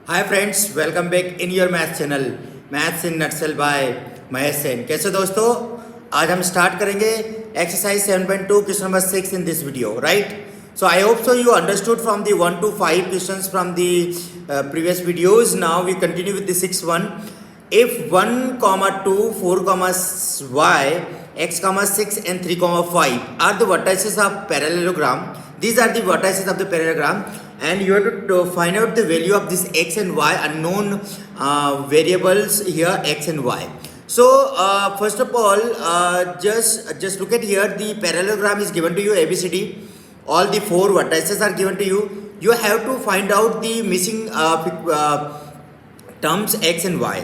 Hi friends, welcome back in your math channel maths in nutshell by Mahesh Sen. कैसे दोस्तों, आज हम स्टार्ट करेंगे exercise 7.2 question number 6 in this video, right? So I hope so you understood from the 1 to 5 questions from the previous videos. Now we continue with the 6th one. If 1 comma 2 4 comma y x comma 6 and 3 comma 5 are the vertices of parallelogram, these are the vertices of the parallelogram, and you have to find out the value of this x and y, unknown variables here x and y. So first of all, just look at here. The parallelogram is given to you, ABCD. All the four vertices are given to you. You have to find out the missing terms x and y.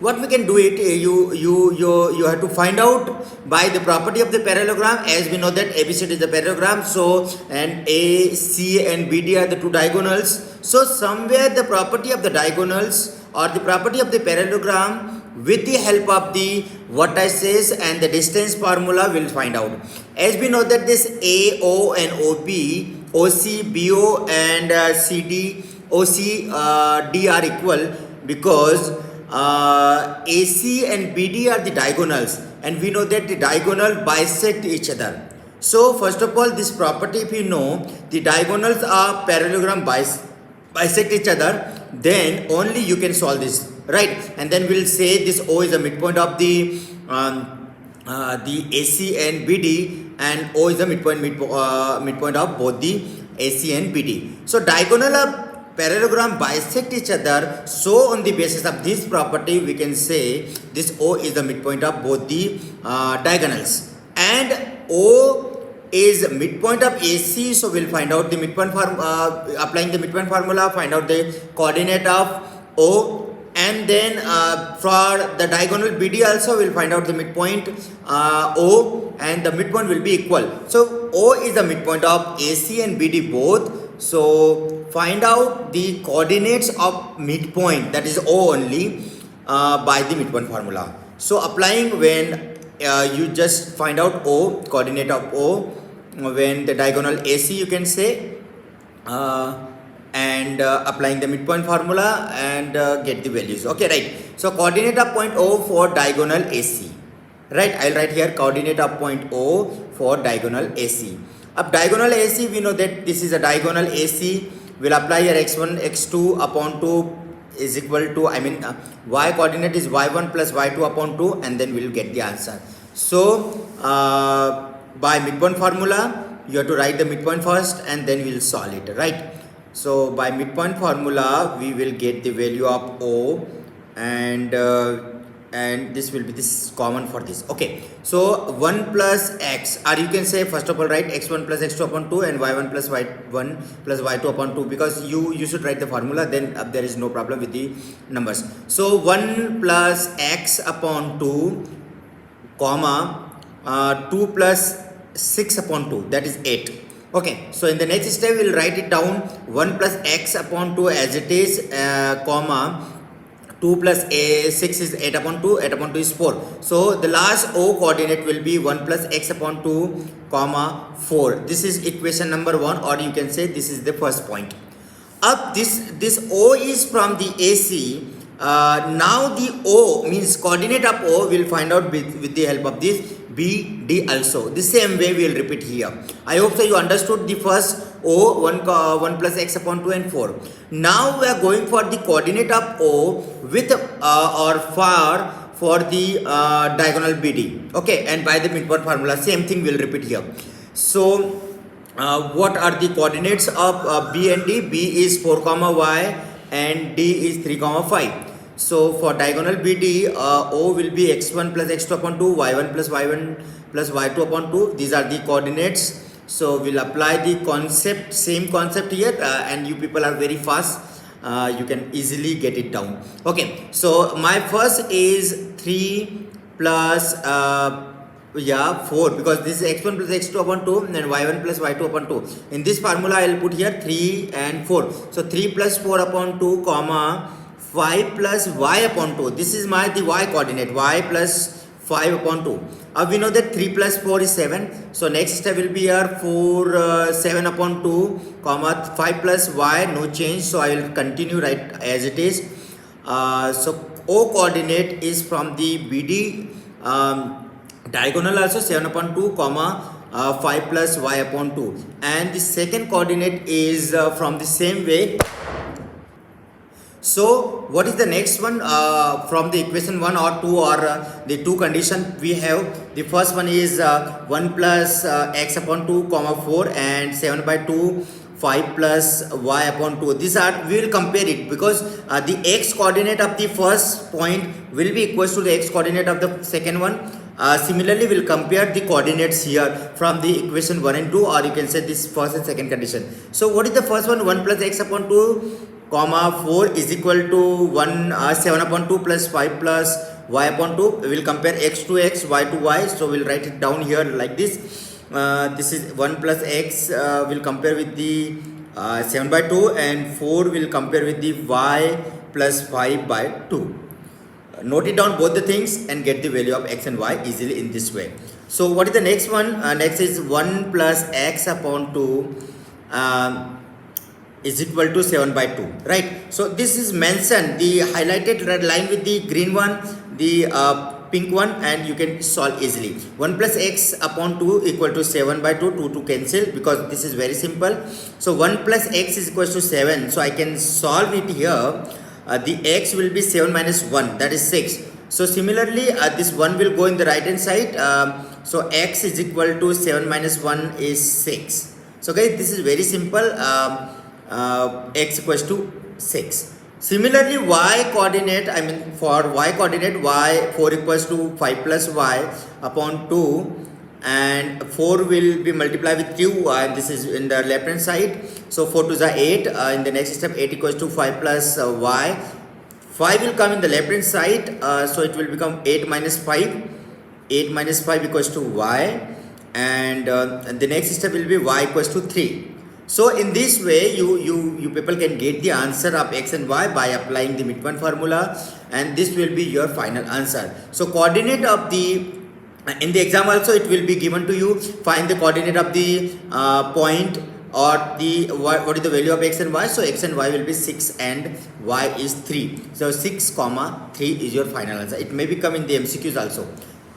What we can do it, you have to find out by the property of the parallelogram. As we know that ABCD is the parallelogram, so and A, C and BD are the two diagonals. So somewhere the property of the diagonals or the property of the parallelogram with the help of the vertices and the distance formula will find out. As we know that this AO and OB, OC, BO and CD, OC, D are equal because AC and BD are the diagonals, and we know that the diagonal bisect each other. So first of all, this property, if you know the diagonals are parallelogram bisect each other, then only you can solve this, right? And then we'll say this O is the midpoint of the AC and BD, and O is the midpoint of both the AC and BD. So diagonal of parallelogram bisect each other. So on the basis of this property, we can say this O is the midpoint of both the diagonals, and O is midpoint of AC. So we'll find out the midpoint applying the midpoint formula, find out the coordinate of O, and then for the diagonal BD also we'll find out the midpoint O, and the midpoint will be equal. So O is the midpoint of AC and BD both. So find out the coordinates of midpoint, that is O only, by the midpoint formula. So applying when you just find out O, coordinate of O, when the diagonal AC you can say, and applying the midpoint formula and get the values. Okay, right? So coordinate of point O for diagonal AC, right? I'll write here coordinate of point O for diagonal AC. Of diagonal AC, we know that this is a diagonal AC. We'll apply here x1 x2 upon 2 is equal to, y coordinate is y1 plus y2 upon 2, and then we'll get the answer. So by midpoint formula, you have to write the midpoint first and then we'll solve it, right? So by midpoint formula, we will get the value of O, and this will be this common for this. Okay, so 1 plus x, or you can say first of all write x1 plus x2 upon 2 and y1 plus y1 plus y2 upon 2, because you should write the formula, then there is no problem with the numbers. So 1 plus x upon 2 comma 2 plus 6 upon 2, that is 8. Okay, so in the next step we will write it down 1 plus x upon 2 as it is, comma 2 plus 6 is 8 upon 2, 8 upon 2 is 4. So the last O coordinate will be 1 plus x upon 2 comma 4. This is equation number 1, or you can say this is the first point. Up this O is from the AC. Now the O means coordinate of O will find out with the help of this BD also. The same way we will repeat here. I hope so you understood the first O, 1 plus x upon 2 and 4. Now we are going for the coordinate of O with or for the diagonal BD. Okay, and by the midpoint formula, same thing we will repeat here. So what are the coordinates of B and D? B is 4 comma y and D is 3 comma 5. So for diagonal BD, O will be x1 plus x2 upon 2, y1 plus y1 plus y2 upon 2. These are the coordinates. So we'll apply the concept, same concept here, and you people are very fast. You can easily get it down. Okay, so my first is 3 plus 4, because this is x1 plus x2 upon 2 and y1 plus y2 upon 2. In this formula I will put here 3 and 4. So 3 plus 4 upon 2 comma 5 plus y upon 2. This is the y coordinate, y plus 5 upon 2. We know that 3 plus 4 is 7. So next step will be here 4 7 upon 2 comma 5 plus y, no change. So I will continue right as it is. So O coordinate is from the BD diagonal also 7 upon 2 comma 5 plus y upon 2, and the second coordinate is from the same way. So what is the next one from the equation 1 or 2 or the two condition we have? The first one is 1 plus x upon 2 comma 4 and 7 by 2 5 plus y upon 2. These are, we will compare it because the x coordinate of the first point will be equals to the x coordinate of the second one. Similarly, we'll compare the coordinates here from the equation 1 and 2, or you can say this first and second condition. So what is the first one? 1 plus x upon 2 comma 4 is equal to 7 upon 2 plus 5 plus y upon 2. We will compare x to x, y to y. So we'll write it down here like this. This is 1 plus x will compare with the 7 by 2, and 4 will compare with the y plus 5 by 2. Note it down both the things and get the value of x and y easily in this way. So what is the next one? Next is 1 plus x upon 2 is equal to 7 by 2, right? So this is mentioned, the highlighted red line with the green one, the pink one, and you can solve easily. 1 plus x upon 2 equal to 7 by 2, 2 to cancel because this is very simple. So 1 plus x is equal to 7, so I can solve it here. The x will be 7 minus 1, that is 6. So similarly this 1 will go in the right hand side. So x is equal to 7 minus 1 is 6. So guys, this is very simple. X equals to 6. Similarly, y coordinate, I mean for y coordinate, y 4 equals to 5 plus y upon 2, and 4 will be multiplied with q, and this is in the left hand side. So 4 to the 8, in the next step 8 equals to 5 plus y. 5 will come in the left hand side, so it will become 8 minus 5. 8 minus 5 equals to y, and the next step will be y equals to 3. So in this way, you people can get the answer of x and y by applying the midpoint formula, and this will be your final answer. So coordinate of the, in the exam also it will be given to you, find the coordinate of the point or the what is the value of x and y. So x and y will be 6 and y is 3. So 6 comma 3 is your final answer. It may become in the MCQs also.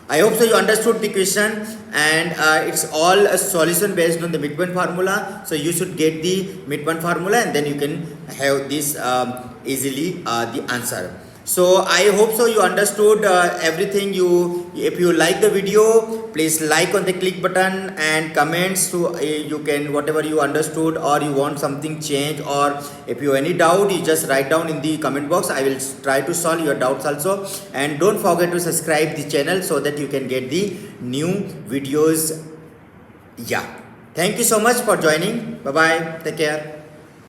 I hope so you understood the question, and it's all a solution based on the midpoint formula. So you should get the midpoint formula, and then you can have this easily the answer. So I hope so you understood everything. If you like the video, please like on the click button and comments to you can whatever you understood or you want something changed, or if you have any doubt, you just write down in the comment box. I will try to solve your doubts also, and don't forget to subscribe the channel so that you can get the new videos. Yeah, thank you so much for joining. Bye bye, take care.